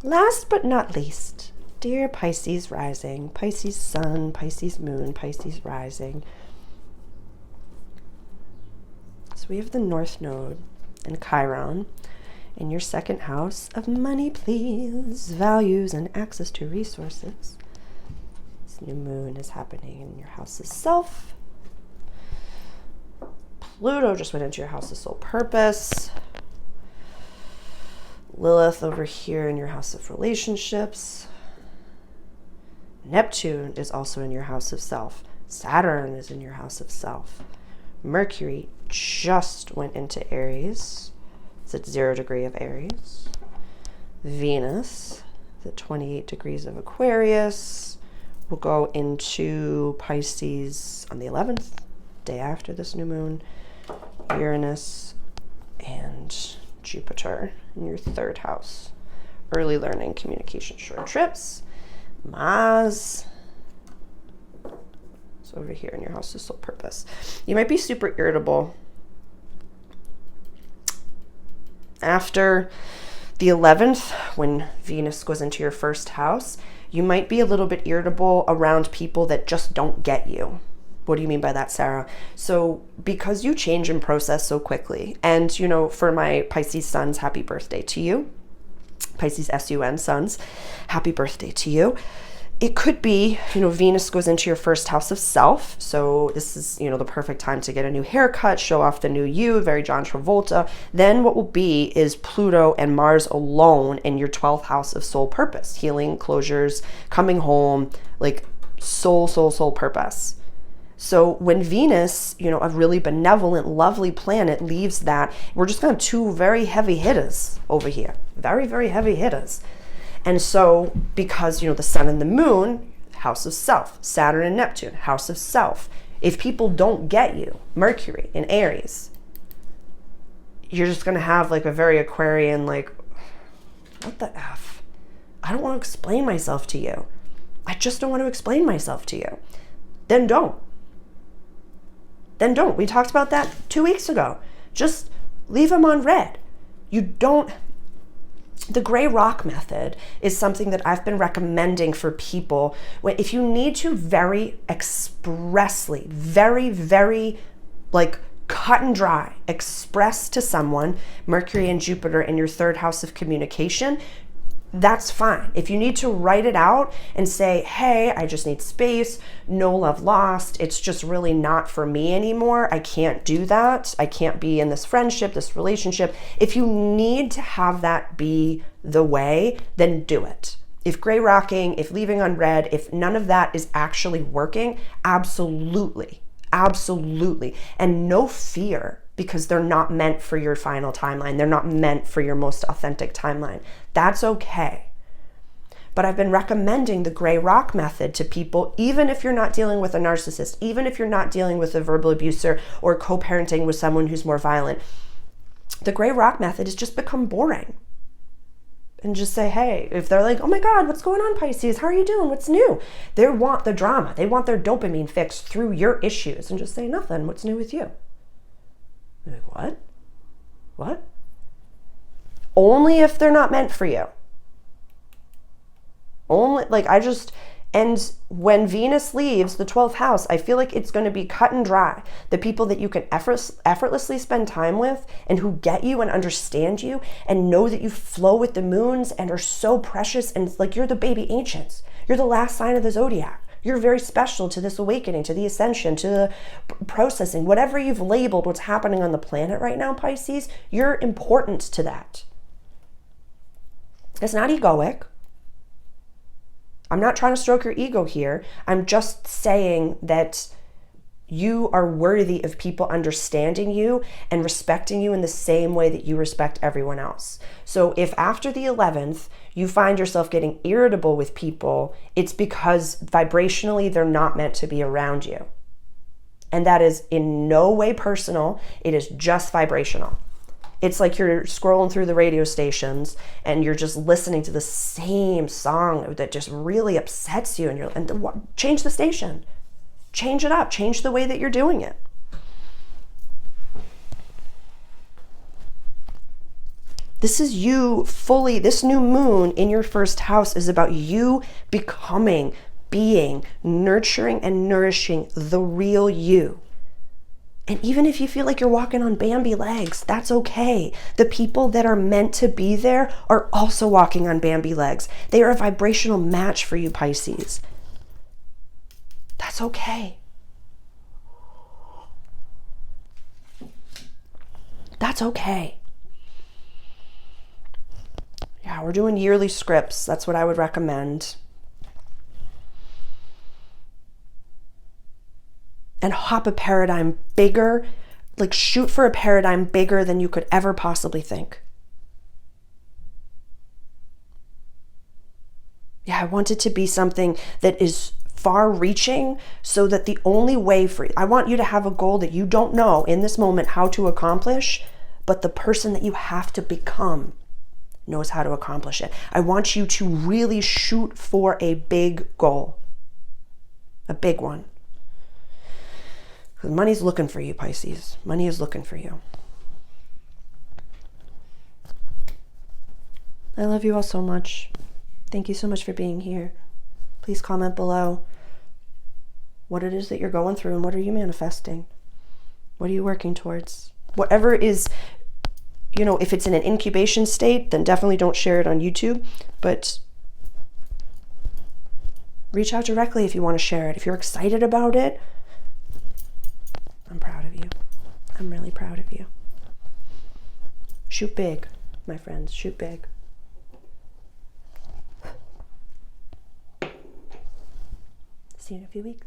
Last but not least, dear Pisces rising, Pisces sun, Pisces moon, Pisces rising. So we have the North Node and Chiron in your second house of money, please, values, and access to resources. This new moon is happening in your house of self. Pluto just went into your house of soul purpose. Lilith over here in your house of relationships. Neptune is also in your house of self. Saturn is in your house of self. Mercury just went into Aries. It's at 0 degree of Aries. Venus is at 28 degrees of Aquarius. We'll go into Pisces on the 11th, day after this new moon. Uranus and Jupiter in your third house. Early learning, communication, short trips. Mars is over here in your house of soul purpose. You might be super irritable after the 11th, when Venus goes into your first house. You might be a little bit irritable around people that just don't get you. What do you mean by that, Sarah? So because you change and process so quickly, and you know, for my Pisces sons, happy birthday to you. Pisces SUN sons, happy birthday to you. It could be, you know, Venus goes into your first house of self. So this is, you know, the perfect time to get a new haircut, show off the new you, very John Travolta. Then what will be is Pluto and Mars alone in your 12th house of soul purpose, healing, closures, coming home, like soul purpose. So when Venus, you know, a really benevolent, lovely planet, leaves that, we're just going to have two very heavy hitters over here. Very, very heavy hitters. And so because, you know, the sun and the moon, house of self, Saturn and Neptune, house of self. If people don't get you, Mercury in Aries, you're just going to have like a very Aquarian, like, what the F? I don't want to explain myself to you. I just don't want to explain myself to you. Then don't. Then don't. We talked about that 2 weeks ago. Just leave them on red. You don't. The gray rock method is something that I've been recommending for people. If you need to very expressly, very, very like cut and dry, express to someone Mercury and Jupiter in your third house of communication, that's fine. If you need to write it out and say, hey, I just need space, no love lost, it's just really not for me anymore, I can't do that, I can't be in this friendship, this relationship. If you need to have that be the way, then do it. If gray rocking, if leaving on red, if none of that is actually working, absolutely, absolutely. And no fear, because they're not meant for your final timeline. They're not meant for your most authentic timeline. That's okay. But I've been recommending the gray rock method to people, even if you're not dealing with a narcissist, even if you're not dealing with a verbal abuser or co-parenting with someone who's more violent. The gray rock method has just become boring. And just say, hey, if they're like, oh my God, what's going on, Pisces? How are you doing? What's new? They want the drama. They want their dopamine fix through your issues, and just say, nothing. What's new with you? You're like, what? What? Only if they're not meant for you. Only, like, and when Venus leaves the 12th house, I feel like it's going to be cut and dry. The people that you can effortlessly spend time with and who get you and understand you and know that you flow with the moons and are so precious, and it's like you're the baby ancients. You're the last sign of the zodiac. You're very special to this awakening, to the ascension, to the processing, whatever you've labeled what's happening on the planet right now, Pisces, you're important to that. It's not egoic. I'm not trying to stroke your ego here. I'm just saying that you are worthy of people understanding you and respecting you in the same way that you respect everyone else. So if after the 11th you find yourself getting irritable with people, it's because vibrationally they're not meant to be around you. And that is in no way personal. It is just vibrational. It's like you're scrolling through the radio stations and you're just listening to the same song that just really upsets you, and change the station. Change it up. Change the way that you're doing it. This is you fully, this new moon in your first house is about you becoming, being, nurturing and nourishing the real you. And even if you feel like you're walking on Bambi legs, that's okay. The people that are meant to be there are also walking on Bambi legs. They are a vibrational match for you, Pisces. That's okay. That's okay. Yeah, we're doing yearly scripts. That's what I would recommend. And hop a paradigm bigger, like shoot for a paradigm bigger than you could ever possibly think. Yeah, I want it to be something that is far reaching, so that the only way for you, I want you to have a goal that you don't know in this moment how to accomplish, but the person that you have to become knows how to accomplish it. I want you to really shoot for a big goal, a big one. Because money's looking for you, Pisces. Money is looking for you. I love you all so much. Thank you so much for being here. Please comment below what it is that you're going through and what are you manifesting? What are you working towards? Whatever is, if it's in an incubation state, then definitely don't share it on YouTube, but reach out directly if you want to share it. If you're excited about it, I'm proud of you. I'm really proud of you. Shoot big, my friends. Shoot big. See you in a few weeks.